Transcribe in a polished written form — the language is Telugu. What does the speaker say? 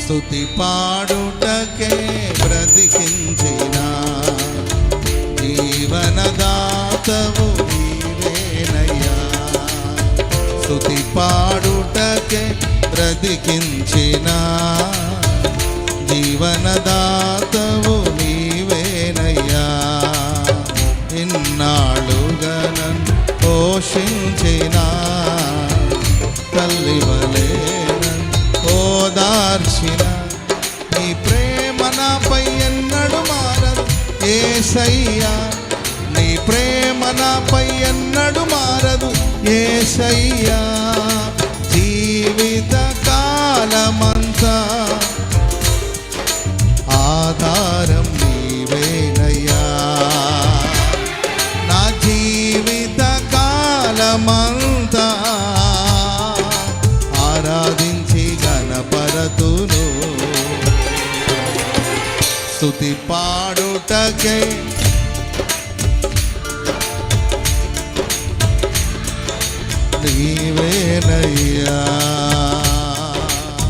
స్తుతి పాడుటకే బ్రతికించిన జీవనదాతవు నీవేనయ్యా. స్తుతి పాడుటకే బ్రతికించిన జీవనదాతవు నీవేనయ్యా. ఇన్నాళ్ళుగా నన్ను పోషించిన తల్లివలే ఓదార్చిన నీ ప్రేమ నాపై ఎన్నడు మారదు యేసయ్యా. నీ ప్రేమ నాపై ఎన్నడు మారదు యేసయ్యా. జీవిత కాలమంతా ఆధారం నీవేనయ్యా. నా జీవిత కాలమంతా ఆరాధించి గణపరతును. స్తుతి పాడుటకే నీవేనయ్యా.